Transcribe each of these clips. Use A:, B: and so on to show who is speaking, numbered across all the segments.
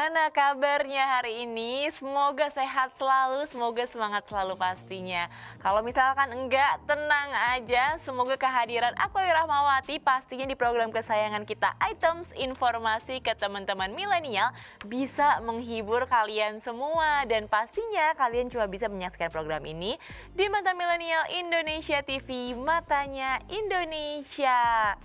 A: Gimana kabarnya hari ini? Semoga sehat selalu, semoga semangat selalu pastinya. Kalau misalkan enggak, tenang aja. Semoga kehadiran aku Rahmawati pastinya di program kesayangan kita Items Informasi ke teman-teman milenial bisa menghibur kalian semua. Dan pastinya kalian cuma bisa menyaksikan program ini di Mata Milenial Indonesia TV, Matanya Indonesia.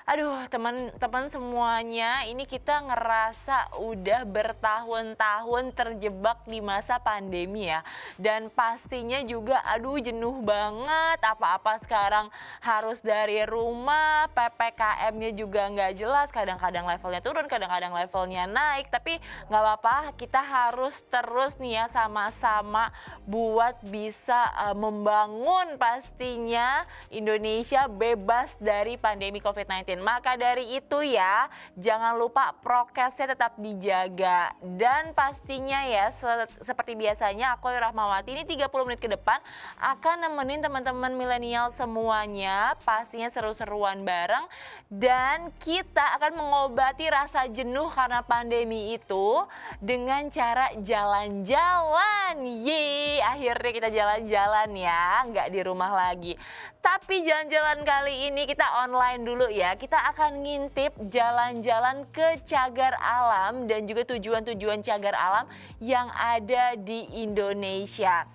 A: Aduh, teman-teman semuanya, ini kita ngerasa udah bertahun-tahun terjebak di masa pandemi ya. Dan pastinya juga jenuh banget, apa-apa sekarang harus dari rumah, PPKM-nya juga nggak jelas, kadang-kadang levelnya turun, kadang-kadang levelnya naik. Tapi nggak apa-apa, kita harus terus nih ya sama-sama buat bisa membangun pastinya Indonesia bebas dari pandemi COVID-19. Maka dari itu ya, jangan lupa prokesnya tetap dijaga. Dan pastinya ya, seperti biasanya aku Rahmawati ini 30 menit ke depan akan nemenin teman-teman milenial semuanya. Pastinya seru-seruan bareng. Dan kita akan mengobati rasa jenuh karena pandemi itu dengan cara jalan-jalan. Yeay, akhirnya kita jalan-jalan ya, nggak di rumah lagi. Tapi jalan-jalan kali ini kita online dulu ya. Kita akan ngintip jalan-jalan ke cagar alam dan juga tujuan-tujuan cagar alam yang ada di Indonesia.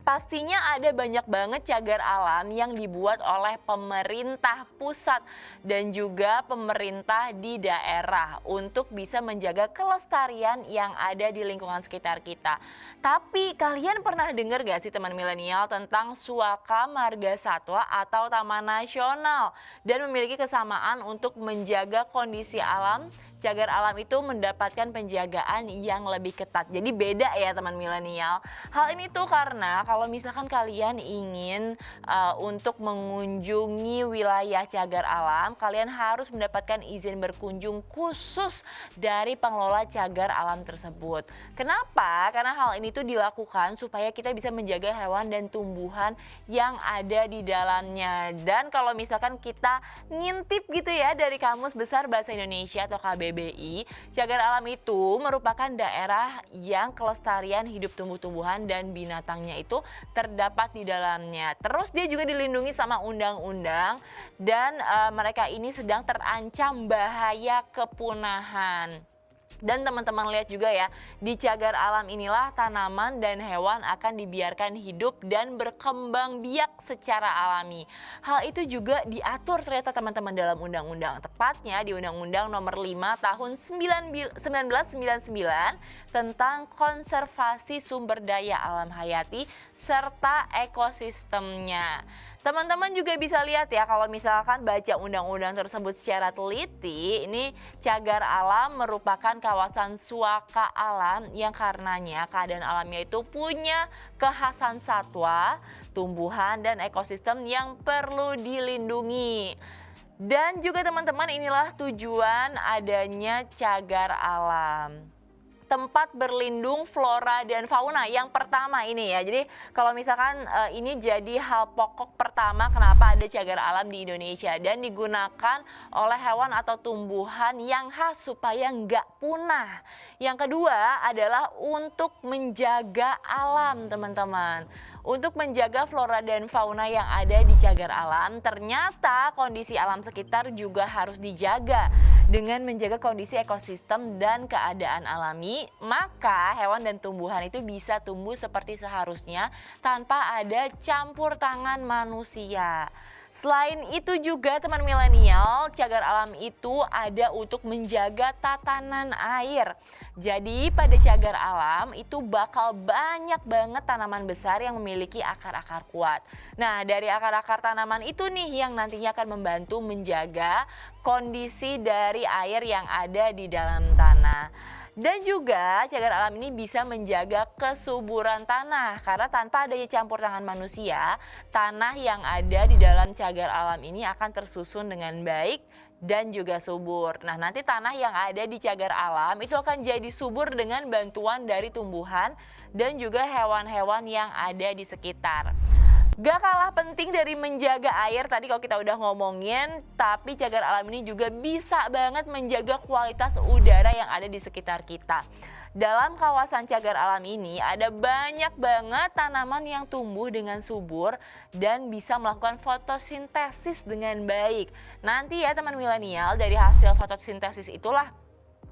A: Pastinya ada banyak banget cagar alam yang dibuat oleh pemerintah pusat dan juga pemerintah di daerah untuk bisa menjaga kelestarian yang ada di lingkungan sekitar kita. Tapi kalian pernah dengar gak sih teman milenial tentang Suaka Marga Satwa atau Taman Nasional dan memiliki kesamaan untuk menjaga kondisi alam? Cagar alam itu mendapatkan penjagaan yang lebih ketat. Jadi beda ya teman milenial. Hal ini tuh karena kalau misalkan kalian ingin untuk mengunjungi wilayah cagar alam, kalian harus mendapatkan izin berkunjung khusus dari pengelola cagar alam tersebut. Kenapa? Karena hal ini tuh dilakukan supaya kita bisa menjaga hewan dan tumbuhan yang ada di dalamnya. Dan kalau misalkan kita ngintip gitu ya dari Kamus Besar Bahasa Indonesia atau KBBI, cagar alam itu merupakan daerah yang kelestarian hidup tumbuh-tumbuhan dan binatangnya itu terdapat di dalamnya. Terus dia juga dilindungi sama undang-undang dan mereka ini sedang terancam bahaya kepunahan. Dan teman-teman lihat juga ya, di cagar alam inilah tanaman dan hewan akan dibiarkan hidup dan berkembang biak secara alami. Hal itu juga diatur ternyata teman-teman dalam undang-undang. Tepatnya di Undang-Undang Nomor 5 Tahun 1999 tentang konservasi sumber daya alam hayati serta ekosistemnya. Teman-teman juga bisa lihat ya, kalau misalkan baca undang-undang tersebut secara teliti, ini cagar alam merupakan kawasan suaka alam yang karenanya keadaan alamnya itu punya kekhasan satwa, tumbuhan, dan ekosistem yang perlu dilindungi. Dan juga teman-teman, inilah tujuan adanya cagar alam. Tempat berlindung flora dan fauna yang pertama ini ya. Jadi kalau misalkan ini jadi hal pokok pertama kenapa ada cagar alam di Indonesia dan digunakan oleh hewan atau tumbuhan yang khas supaya nggak punah. Yang kedua adalah untuk menjaga alam teman-teman. Untuk menjaga flora dan fauna yang ada di cagar alam, ternyata kondisi alam sekitar juga harus dijaga. Dengan menjaga kondisi ekosistem dan keadaan alami, maka hewan dan tumbuhan itu bisa tumbuh seperti seharusnya tanpa ada campur tangan manusia. Selain itu juga teman milenial, cagar alam itu ada untuk menjaga tatanan air. Jadi pada cagar alam itu bakal banyak banget tanaman besar yang memiliki akar-akar kuat. Nah, dari akar-akar tanaman itu nih yang nantinya akan membantu menjaga kondisi dari air yang ada di dalam tanah. Dan juga cagar alam ini bisa menjaga kesuburan tanah karena tanpa adanya campur tangan manusia, tanah yang ada di dalam cagar alam ini akan tersusun dengan baik dan juga subur. Nah, nanti tanah yang ada di cagar alam itu akan jadi subur dengan bantuan dari tumbuhan dan juga hewan-hewan yang ada di sekitar. Gak kalah penting dari menjaga air tadi kalau kita udah ngomongin, tapi cagar alam ini juga bisa banget menjaga kualitas udara yang ada di sekitar kita. Dalam kawasan cagar alam ini ada banyak banget tanaman yang tumbuh dengan subur dan bisa melakukan fotosintesis dengan baik. Nanti ya teman milenial, dari hasil fotosintesis itulah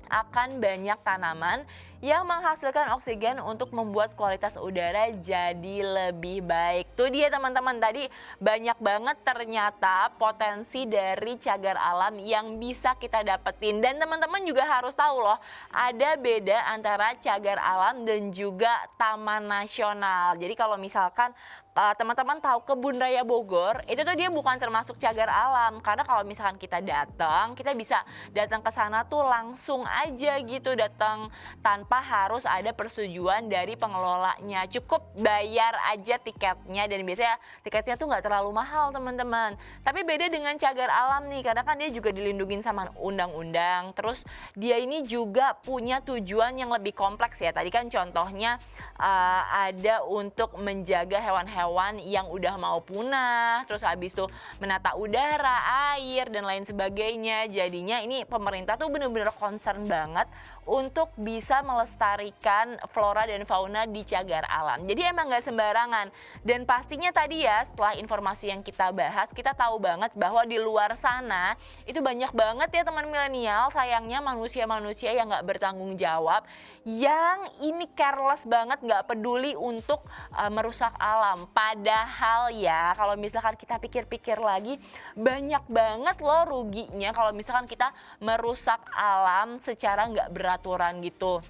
A: akan banyak tanaman yang menghasilkan oksigen untuk membuat kualitas udara jadi lebih baik. Tuh dia teman-teman, tadi banyak banget ternyata potensi dari cagar alam yang bisa kita dapetin. Dan teman-teman juga harus tahu loh, ada beda antara cagar alam dan juga taman nasional. Jadi kalau misalkan teman-teman tahu Kebun Raya Bogor, itu tuh dia bukan termasuk cagar alam. Karena kalau misalkan kita datang, kita bisa datang ke sana tuh langsung aja gitu, datang tanpa harus ada persetujuan dari pengelolanya. Cukup bayar aja tiketnya, dan biasanya tiketnya tuh nggak terlalu mahal teman-teman. Tapi beda dengan cagar alam nih, karena kan dia juga dilindungi sama undang-undang. Terus dia ini juga punya tujuan yang lebih kompleks ya. Tadi kan contohnya ada untuk menjaga hewan-hewan yang udah mau punah, terus habis itu menata udara, air, dan lain sebagainya. Jadinya ini pemerintah tuh bener-bener concern banget untuk bisa melestarikan flora dan fauna di cagar alam. Jadi emang nggak sembarangan. Dan pastinya tadi ya, setelah informasi yang kita bahas, kita tahu banget bahwa di luar sana itu banyak banget ya teman milenial, sayangnya manusia-manusia yang nggak bertanggung jawab, yang ini careless banget, nggak peduli untuk merusak alam. Padahal ya, kalau misalkan kita pikir-pikir lagi, banyak banget loh ruginya kalau misalkan kita merusak alam secara nggak beraturan gitu.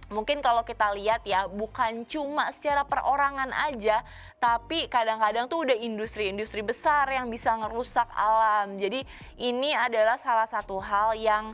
A: Mungkin kalau kita lihat ya, bukan cuma secara perorangan aja, tapi kadang-kadang tuh udah industri-industri besar yang bisa ngerusak alam. Jadi ini adalah salah satu hal yang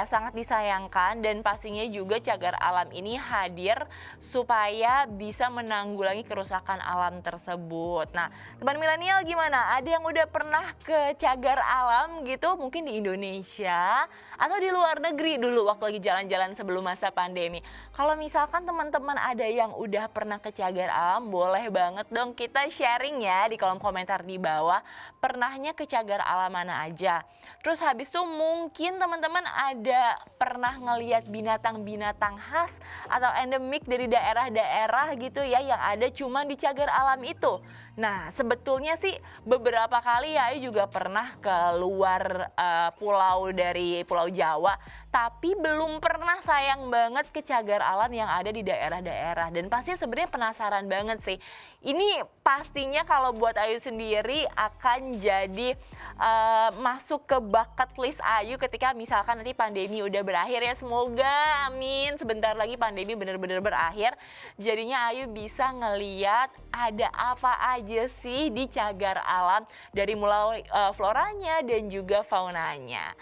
A: sangat disayangkan, dan pastinya juga cagar alam ini hadir supaya bisa menanggulangi kerusakan alam tersebut. Nah, teman milenial gimana? Ada yang udah pernah ke cagar alam gitu? Mungkin di Indonesia atau di luar negeri dulu waktu lagi jalan-jalan sebelum masa pandemi. Kalau misalkan teman-teman ada yang udah pernah ke cagar alam, boleh banget dong kita sharing ya di kolom komentar di bawah. Pernahnya ke cagar alam mana aja. Terus habis itu mungkin teman-teman ada pernah ngelihat binatang-binatang khas atau endemik dari daerah-daerah gitu ya, yang ada cuma di cagar alam itu. Nah, sebetulnya sih beberapa kali ya Ayu juga pernah ke luar pulau dari Pulau Jawa, tapi belum pernah sayang banget ke cagar alam yang ada di daerah-daerah. Dan pastinya sebenarnya penasaran banget sih. Ini pastinya kalau buat Ayu sendiri akan jadi masuk ke bucket list Ayu ketika misalkan nanti pandemi udah berakhir ya. Semoga amin sebentar lagi pandemi benar-benar berakhir. Jadinya Ayu bisa ngeliat ada apa aja sih di cagar alam, dari mulai floranya dan juga faunanya.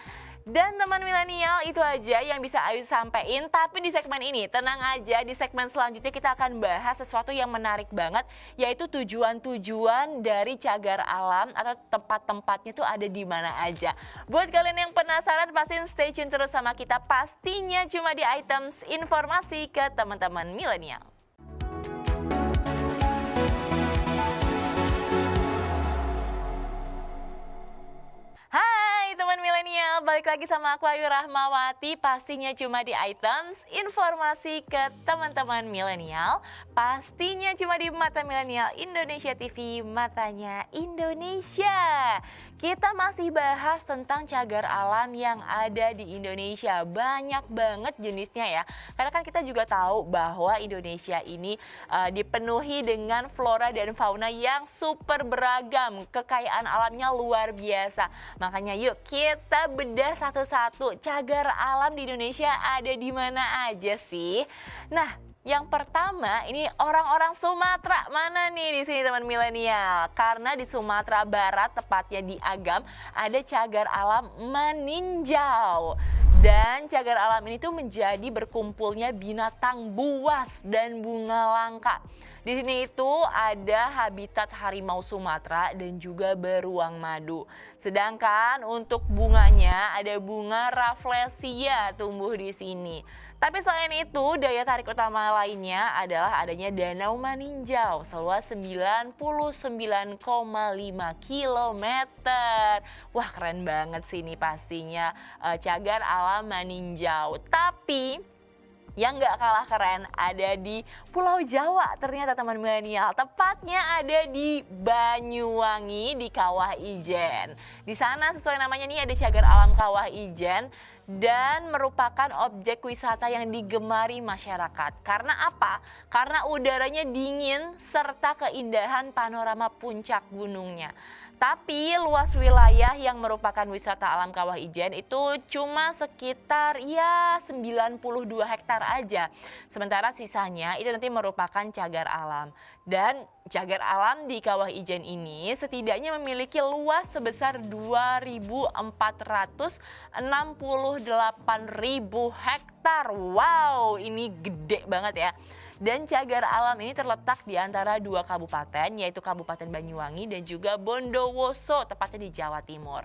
A: Dan teman milenial, itu aja yang bisa Ayu sampaikan. Tapi di segmen ini tenang aja, di segmen selanjutnya kita akan bahas sesuatu yang menarik banget, yaitu tujuan-tujuan dari cagar alam atau tempat-tempatnya tuh ada di mana aja. Buat kalian yang penasaran, pastiin stay tune terus sama kita, pastinya cuma di Items Informasi ke teman-teman milenial. Teman milenial, balik lagi sama aku Ayu Rahmawati, pastinya cuma di Items Informasi ke teman-teman milenial, pastinya cuma di Mata Milenial Indonesia TV, matanya Indonesia. Kita masih bahas tentang cagar alam yang ada di Indonesia, banyak banget jenisnya ya. Karena kan kita juga tahu bahwa Indonesia ini dipenuhi dengan flora dan fauna yang super beragam, kekayaan alamnya luar biasa. Makanya yuk kita bedah satu-satu, cagar alam di Indonesia ada di mana aja sih? Nah, yang pertama ini orang-orang Sumatera mana nih di sini teman milenial? Karena di Sumatera Barat, tepatnya di Agam, ada cagar alam meninjau. Dan cagar alam ini tuh menjadi berkumpulnya binatang buas dan bunga langka. Di sini itu ada habitat harimau Sumatera dan juga beruang madu. Sedangkan untuk bunganya ada bunga rafflesia tumbuh di sini. Tapi selain itu, daya tarik utama lainnya adalah adanya Danau Maninjau seluas 99,5 km. Wah, keren banget sih ini pastinya cagar alam Maninjau. Tapi Yang nggak kalah keren ada di Pulau Jawa ternyata teman milenial. Tepatnya ada di Banyuwangi di Kawah Ijen. Di sana sesuai namanya nih ada cagar alam Kawah Ijen dan merupakan objek wisata yang digemari masyarakat. Karena apa? Karena udaranya dingin serta keindahan panorama puncak gunungnya. Tapi luas wilayah yang merupakan wisata alam Kawah Ijen itu cuma sekitar 92 hektar aja. Sementara sisanya itu nanti merupakan cagar alam. Dan cagar alam di Kawah Ijen ini setidaknya memiliki luas sebesar 2.468.000 hektar. Wow, ini gede banget ya. Dan cagar alam ini terletak di antara dua kabupaten, yaitu Kabupaten Banyuwangi dan juga Bondowoso, tepatnya di Jawa Timur.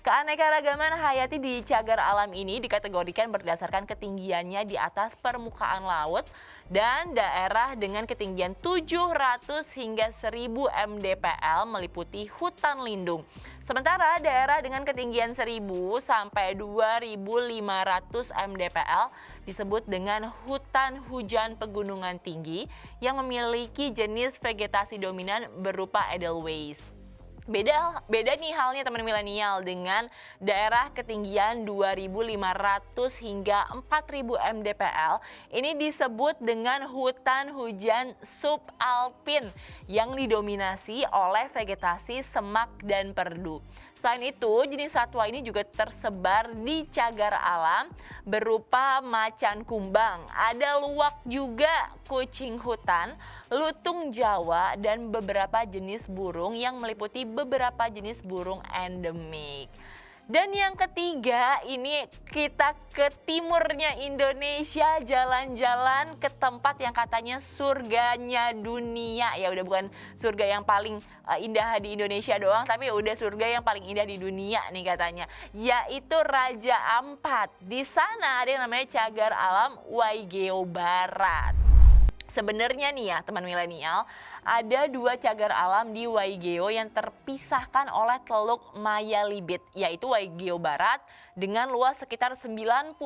A: Keanekaragaman hayati di cagar alam ini dikategorikan berdasarkan ketinggiannya di atas permukaan laut dan daerah dengan ketinggian 700 hingga 1000 mdpl meliputi hutan lindung. Sementara daerah dengan ketinggian 1000 sampai 2500 mdpl disebut dengan hutan hujan pegunungan tinggi yang memiliki jenis vegetasi dominan berupa edelweiss. Beda nih halnya teman milenial dengan daerah ketinggian 2.500 hingga 4.000 mdpl. Ini disebut dengan hutan hujan subalpin yang didominasi oleh vegetasi semak dan perdu. Selain itu, jenis satwa ini juga tersebar di cagar alam berupa macan kumbang, ada luwak juga, kucing hutan, lutung Jawa, dan beberapa jenis burung yang meliputi beberapa jenis burung endemik. Dan yang ketiga, ini kita ke timurnya Indonesia, jalan-jalan ke tempat yang katanya surganya dunia. Ya udah bukan surga yang paling indah di Indonesia doang, tapi udah surga yang paling indah di dunia nih katanya, yaitu Raja Ampat. Di sana ada yang namanya cagar alam Waigeo Barat. Sebenarnya nih ya teman milenial, ada dua cagar alam di Waigeo yang terpisahkan oleh Teluk Mayalibit, yaitu Waigeo Barat dengan luas sekitar 95.200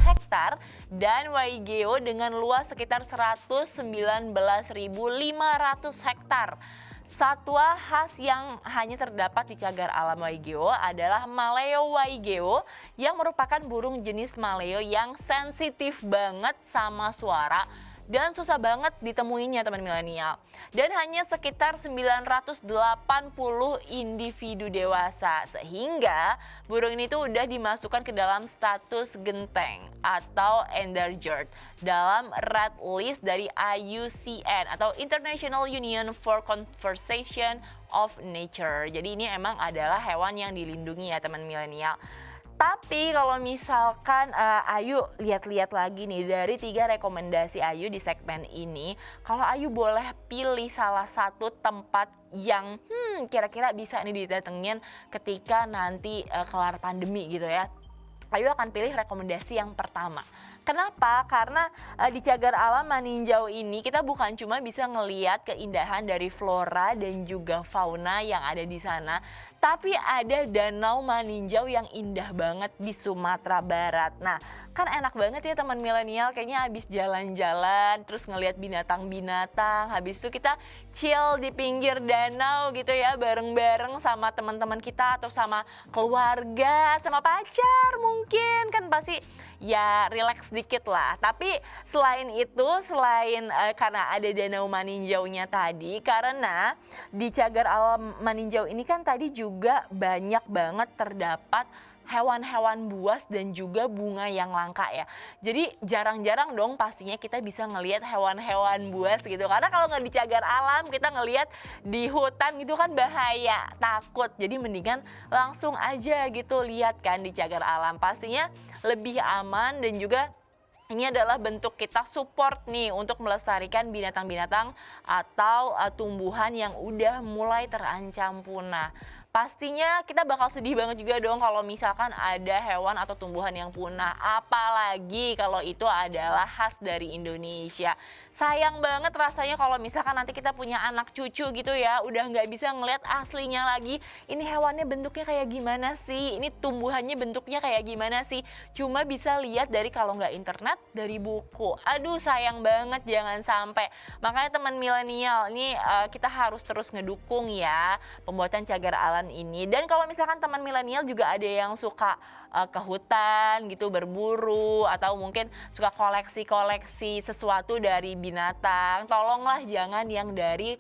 A: hektar dan Waigeo dengan luas sekitar 119.500 hektar. Satwa khas yang hanya terdapat di cagar alam Waigeo adalah Maleo waigeo yang merupakan burung jenis maleo yang sensitif banget sama suara dan susah banget ditemuinya teman milenial. Dan hanya sekitar 980 individu dewasa, sehingga burung ini tuh udah dimasukkan ke dalam status genteng atau endangered dalam red list dari IUCN atau International Union for Conservation of Nature. Jadi ini emang adalah hewan yang dilindungi ya teman milenial. Tapi kalau misalkan Ayu lihat-lihat lagi nih dari 3 rekomendasi Ayu di segmen ini, kalau Ayu boleh pilih salah satu tempat yang kira-kira bisa nih didatengin ketika nanti kelar pandemi gitu ya, Ayu akan pilih rekomendasi yang pertama. Kenapa? Karena di cagar alam Maninjau ini kita bukan cuma bisa ngeliat keindahan dari flora dan juga fauna yang ada di sana, tapi ada Danau Maninjau yang indah banget di Sumatera Barat. Nah, kan enak banget ya teman milenial, kayaknya habis jalan-jalan terus ngeliat binatang-binatang, habis itu kita chill di pinggir danau gitu ya, bareng-bareng sama teman-teman kita atau sama keluarga, sama pacar mungkin, kan pasti ya relax dikit lah. Tapi selain itu, karena ada Danau Maninjaunya tadi, karena di cagar alam Maninjau ini kan tadi juga banyak banget terdapat hewan-hewan buas dan juga bunga yang langka ya. Jadi jarang-jarang dong pastinya kita bisa ngelihat hewan-hewan buas gitu. Karena kalau nggak di cagar alam, kita ngelihat di hutan gitu kan bahaya, takut. Jadi mendingan langsung aja gitu lihat kan di cagar alam. Pastinya lebih aman dan juga ini adalah bentuk kita support nih untuk melestarikan binatang-binatang atau tumbuhan yang udah mulai terancam punah. pastinya kita bakal sedih banget juga dong kalau misalkan ada hewan atau tumbuhan yang punah. Apalagi kalau itu adalah khas dari Indonesia. Sayang banget rasanya kalau misalkan nanti kita punya anak cucu gitu ya, udah nggak bisa ngeliat aslinya lagi. Ini hewannya bentuknya kayak gimana sih? Ini tumbuhannya bentuknya kayak gimana sih? Cuma bisa lihat dari kalau nggak internet, dari buku. Aduh sayang banget, jangan sampai. Makanya teman milenial ini kita harus terus ngedukung ya pembuatan cagar alam ini. Dan kalau misalkan teman milenial juga ada yang suka ke hutan gitu berburu atau mungkin suka koleksi-koleksi sesuatu dari binatang, tolonglah jangan yang dari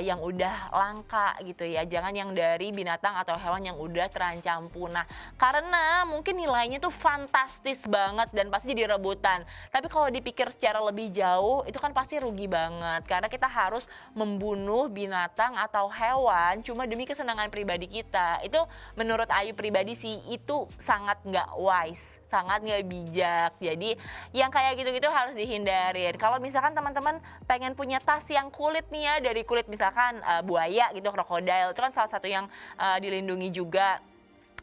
A: yang udah langka gitu ya, jangan yang dari binatang atau hewan yang udah terancam punah karena mungkin nilainya tuh fantastis banget dan pasti jadi rebutan. Tapi kalau dipikir secara lebih jauh itu kan pasti rugi banget karena kita harus membunuh binatang atau hewan cuma demi kesenangan pribadi kita. Itu menurut Ayu pribadi sih itu sangat nggak wise, sangat nggak bijak. Jadi yang kayak gitu-gitu harus dihindarin. Kalau misalkan teman-teman pengen punya tas yang kulit nih ya, dari kulit misalkan buaya gitu, krokodil, itu kan salah satu yang dilindungi juga.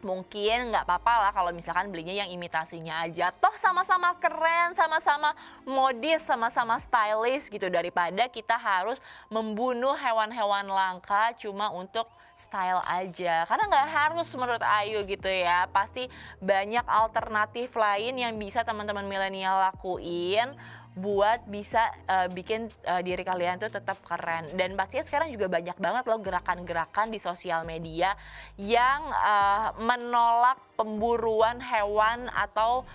A: Mungkin nggak apa-apa lah kalau misalkan belinya yang imitasinya aja. Toh sama-sama keren, sama-sama modis, sama-sama stylish gitu. Daripada kita harus membunuh hewan-hewan langka cuma untuk style aja. Karena nggak harus menurut Ayu gitu ya. Pasti banyak alternatif lain yang bisa teman-teman milenial lakuin buat bisa bikin diri kalian tuh tetap keren. Dan pastinya sekarang juga banyak banget loh gerakan-gerakan di sosial media yang menolak pemburuan hewan atau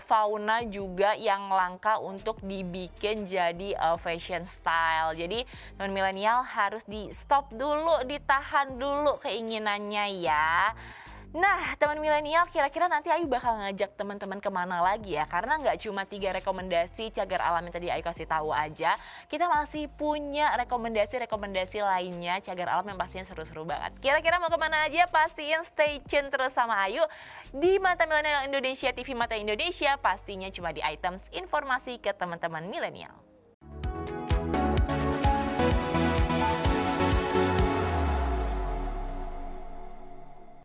A: fauna juga yang langka untuk dibikin jadi fashion style. Jadi teman milenial harus di stop dulu, ditahan dulu keinginannya ya. Nah, teman milenial, kira-kira nanti Ayu bakal ngajak teman-teman kemana lagi ya? Karena nggak cuma 3 rekomendasi cagar alam yang tadi Ayu kasih tahu aja, kita masih punya rekomendasi-rekomendasi lainnya cagar alam yang pastinya seru-seru banget. Kira-kira mau kemana aja? Pastiin stay tune terus sama Ayu di Mata Milenial Indonesia, TV Mata Indonesia, pastinya cuma di Items Informasi ke teman-teman milenial.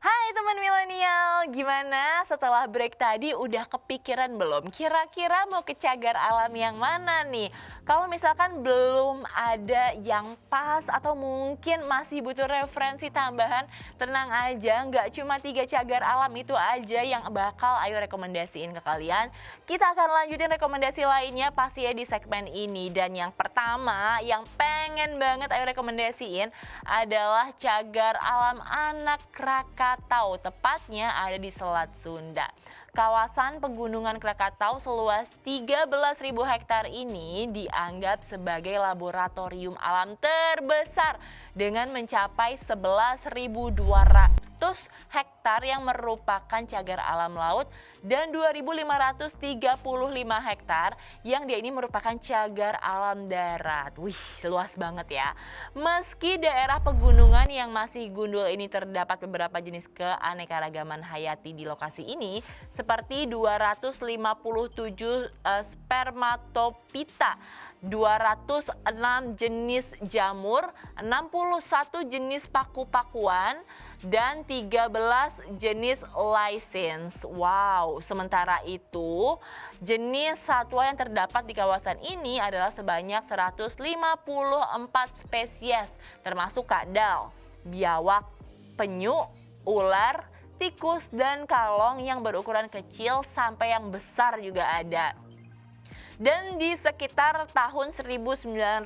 A: Hai teman milenial, gimana setelah break tadi udah kepikiran belum? Kira-kira mau ke cagar alam yang mana nih? Kalau misalkan belum ada yang pas atau mungkin masih butuh referensi tambahan, tenang aja, nggak cuma 3 cagar alam itu aja yang bakal Ayu rekomendasiin ke kalian. Kita akan lanjutin rekomendasi lainnya pasti ya di segmen ini. Dan yang pertama yang pengen banget Ayu rekomendasiin adalah cagar alam Anak Krakatau, tepatnya ada di Selat Sunda. Kawasan Pegunungan Krakatau seluas 13.000 hektar ini dianggap sebagai laboratorium alam terbesar dengan mencapai 11.200 hektar yang merupakan cagar alam laut dan 2.535 hektar yang dia ini merupakan cagar alam darat. Wih, luas banget ya. Meski daerah pegunungan yang masih gundul ini terdapat beberapa jenis keanekaragaman hayati di lokasi ini seperti 257 spermatopita, 206 jenis jamur, 61 jenis paku-pakuan, dan 13 jenis license. Wow, sementara itu jenis satwa yang terdapat di kawasan ini adalah sebanyak 154 spesies, termasuk kadal, biawak, penyu, ular, tikus, dan kalong yang berukuran kecil sampai yang besar juga ada. Dan di sekitar tahun 1991,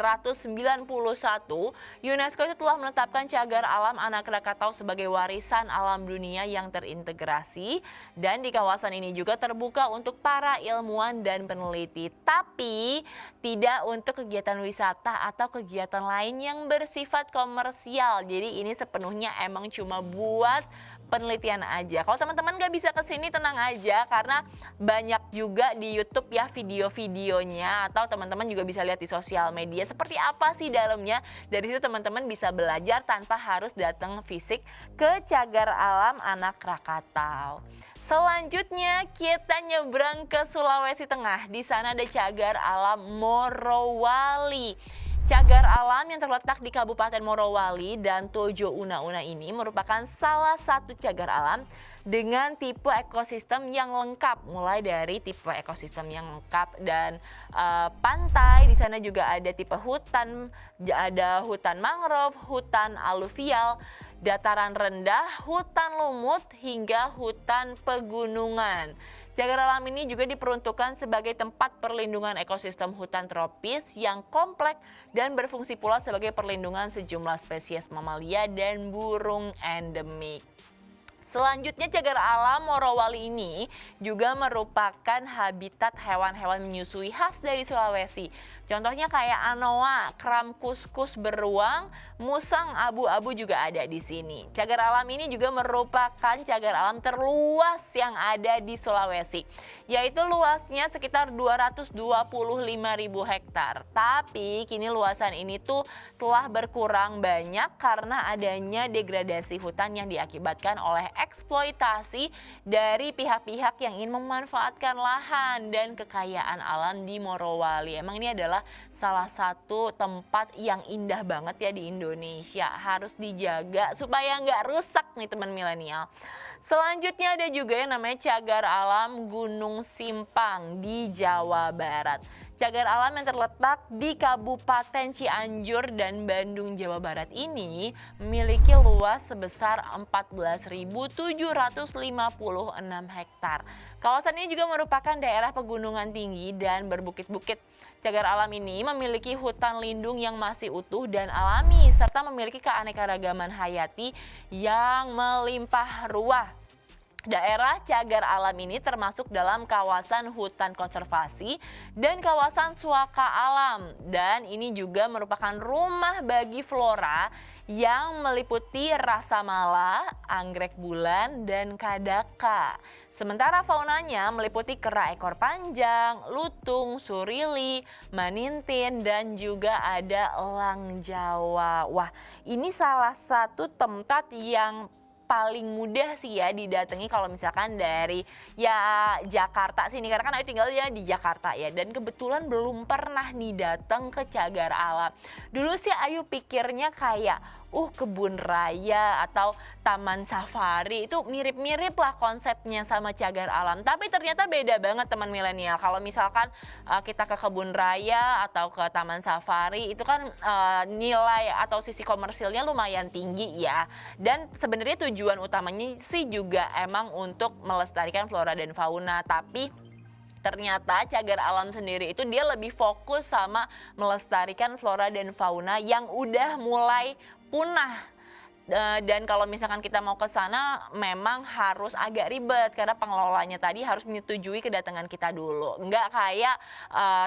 A: UNESCO itu telah menetapkan cagar alam Anak Krakatau sebagai warisan alam dunia yang terintegrasi, dan di kawasan ini juga terbuka untuk para ilmuwan dan peneliti, tapi tidak untuk kegiatan wisata atau kegiatan lain yang bersifat komersial. Jadi ini sepenuhnya emang cuma buat penelitian aja. Kalau teman-teman nggak bisa kesini, tenang aja karena banyak juga di YouTube ya video-videonya, atau teman-teman juga bisa lihat di sosial media seperti apa sih dalamnya. Dari situ teman-teman bisa belajar tanpa harus datang fisik ke cagar alam Anak Krakatau. Selanjutnya kita nyebrang ke Sulawesi Tengah. Di sana ada cagar alam Morowali. Cagar alam yang terletak di Kabupaten Morowali dan Tojo Una-Una ini merupakan salah satu cagar alam dengan tipe ekosistem yang lengkap, mulai dari tipe ekosistem yang lengkap dan pantai. Di sana juga ada tipe hutan, ada hutan mangrove, hutan aluvial, dataran rendah, hutan lumut, hingga hutan pegunungan. Cagar alam ini juga diperuntukkan sebagai tempat perlindungan ekosistem hutan tropis yang kompleks dan berfungsi pula sebagai perlindungan sejumlah spesies mamalia dan burung endemik. Selanjutnya, cagar alam Morowali ini juga merupakan habitat hewan-hewan menyusui khas dari Sulawesi. Contohnya kayak anoa, kram kuskus beruang, musang abu-abu juga ada di sini. Cagar alam ini juga merupakan cagar alam terluas yang ada di Sulawesi, yaitu luasnya sekitar 225.000 hektar. Tapi kini luasan ini tuh telah berkurang banyak karena adanya degradasi hutan yang diakibatkan oleh eksploitasi dari pihak-pihak yang ingin memanfaatkan lahan dan kekayaan alam di Morowali. Emang ini adalah salah satu tempat yang indah banget ya di Indonesia. Harus dijaga supaya nggak rusak nih teman milenial. Selanjutnya ada juga yang namanya cagar alam Gunung Simpang di Jawa Barat. Cagar alam yang terletak di Kabupaten Cianjur dan Bandung, Jawa Barat ini memiliki luas sebesar 14.756 hektar. Kawasan ini juga merupakan daerah pegunungan tinggi dan berbukit-bukit. Cagar alam ini memiliki hutan lindung yang masih utuh dan alami, serta memiliki keanekaragaman hayati yang melimpah ruah. Daerah cagar alam ini termasuk dalam kawasan hutan konservasi dan kawasan suaka alam, dan ini juga merupakan rumah bagi flora yang meliputi rasa mala, anggrek bulan, dan kadaka. Sementara faunanya meliputi kera ekor panjang, lutung, surili, manintin, dan juga ada elang Jawa. Wah, ini salah satu tempat yang paling mudah sih ya didatangi kalau misalkan dari ya Jakarta sini, karena kan Ayu tinggalnya di Jakarta ya, dan kebetulan belum pernah nih datang ke cagar alam. Dulu sih Ayu pikirnya kayak kebun raya atau taman safari itu mirip-mirip lah konsepnya sama cagar alam, tapi ternyata beda banget teman milenial. Kalau misalkan kita ke kebun raya atau ke taman safari itu kan nilai atau sisi komersilnya lumayan tinggi ya, dan sebenarnya tujuan utamanya sih juga emang untuk melestarikan flora dan fauna, tapi ternyata cagar alam sendiri itu dia lebih fokus sama melestarikan flora dan fauna yang udah mulai punah. Dan kalau misalkan kita mau ke sana memang harus agak ribet karena pengelolanya tadi harus menyetujui kedatangan kita dulu. Enggak kayak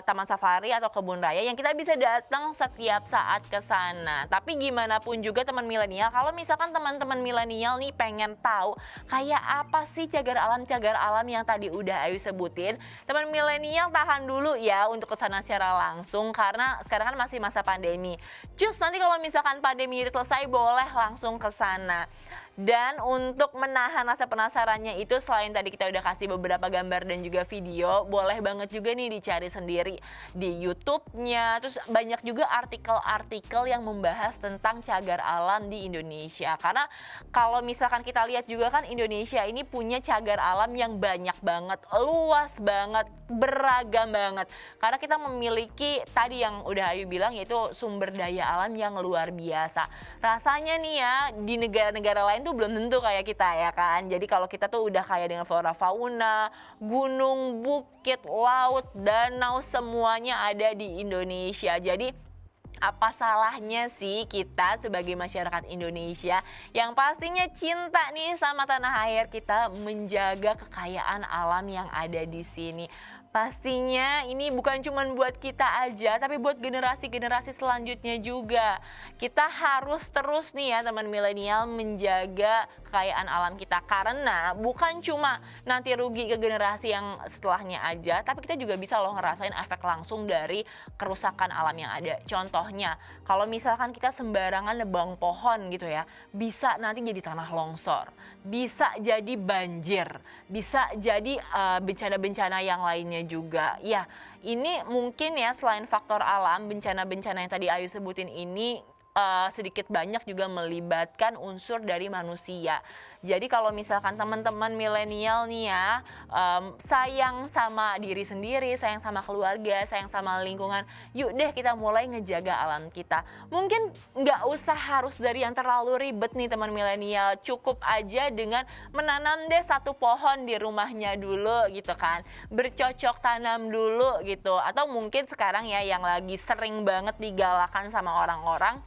A: taman safari atau kebun raya yang kita bisa datang setiap saat ke sana. Tapi gimana pun juga teman milenial, kalau misalkan teman-teman milenial nih pengen tahu kayak apa sih cagar alam yang tadi udah Ayu sebutin, teman milenial tahan dulu ya untuk ke sana secara langsung karena sekarang kan masih masa pandemi. Cus, nanti kalau misalkan pandemi selesai boleh langsung ke sana. Dan untuk menahan rasa penasarannya itu, selain tadi kita udah kasih beberapa gambar dan juga video, boleh banget juga nih dicari sendiri di YouTube-nya. Terus banyak juga artikel-artikel yang membahas tentang cagar alam di Indonesia. Karena kalau misalkan kita lihat juga kan Indonesia ini punya cagar alam yang banyak banget, luas banget, beragam banget. Karena kita memiliki tadi yang udah Ayu bilang yaitu sumber daya alam yang luar biasa. Rasanya nih ya di negara-negara lain tuh belum tentu kayak kita ya kan. Jadi kalau kita tuh udah kaya dengan flora fauna, gunung, bukit, laut, danau, semuanya ada di Indonesia. Jadi apa salahnya sih kita sebagai masyarakat Indonesia yang pastinya cinta nih sama tanah air kita menjaga kekayaan alam yang ada di sini. Pastinya ini bukan cuma buat kita aja, tapi buat generasi-generasi selanjutnya juga. Kita harus terus nih ya teman milenial menjaga kekayaan alam kita, karena bukan cuma nanti rugi ke generasi yang setelahnya aja, tapi kita juga bisa loh ngerasain efek langsung dari kerusakan alam yang ada. Contohnya, kalau misalkan kita sembarangan nebang pohon gitu ya, bisa nanti jadi tanah longsor, bisa jadi banjir, bisa jadi bencana-bencana yang lainnya lingkungannya juga. Ya, ini mungkin ya selain faktor alam, bencana-bencana yang tadi Ayu sebutin ini sedikit banyak juga melibatkan unsur dari manusia. Jadi kalau misalkan teman-teman milenial nih ya, sayang sama diri sendiri, sayang sama keluarga, sayang sama lingkungan, yuk deh kita mulai ngejaga alam kita. Mungkin nggak usah harus dari yang terlalu ribet nih teman milenial, cukup aja dengan menanam deh satu pohon di rumahnya dulu gitu kan, bercocok tanam dulu gitu. Atau mungkin sekarang ya yang lagi sering banget digalakan sama orang-orang,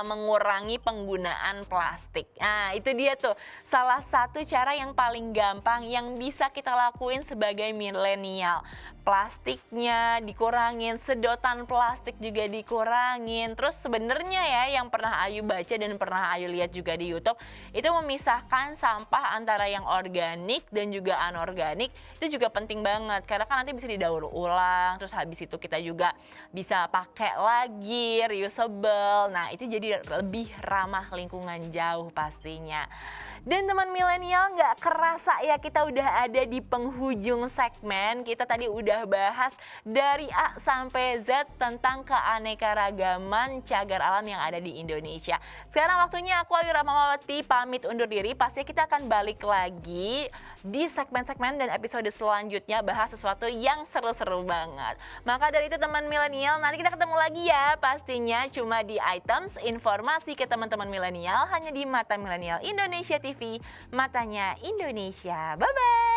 A: mengurangi penggunaan plastik. Nah, itu dia tuh salah satu cara yang paling gampang yang bisa kita lakuin sebagai milenial. Plastiknya dikurangin, sedotan plastik juga dikurangin. Terus sebenarnya ya yang pernah Ayu baca dan pernah Ayu lihat juga di YouTube, itu memisahkan sampah antara yang organik dan juga anorganik. Itu juga penting banget karena kan nanti bisa didaur ulang. Terus habis itu kita juga bisa pakai lagi, reusable. Nah, itu jadi lebih ramah lingkungan jauh pastinya. Dan teman milenial, nggak kerasa ya kita udah ada di penghujung segmen. Kita tadi udah bahas dari A sampai Z tentang keanekaragaman cagar alam yang ada di Indonesia. Sekarang waktunya aku Ayu Rahmawati pamit undur diri. Pasti kita akan balik lagi di segmen-segmen dan episode selanjutnya bahas sesuatu yang seru-seru banget. Maka dari itu teman milenial, nanti kita ketemu lagi ya pastinya cuma di items informasi ke teman-teman milenial hanya di Mata Milenial Indonesia TV, matanya Indonesia. Bye-bye!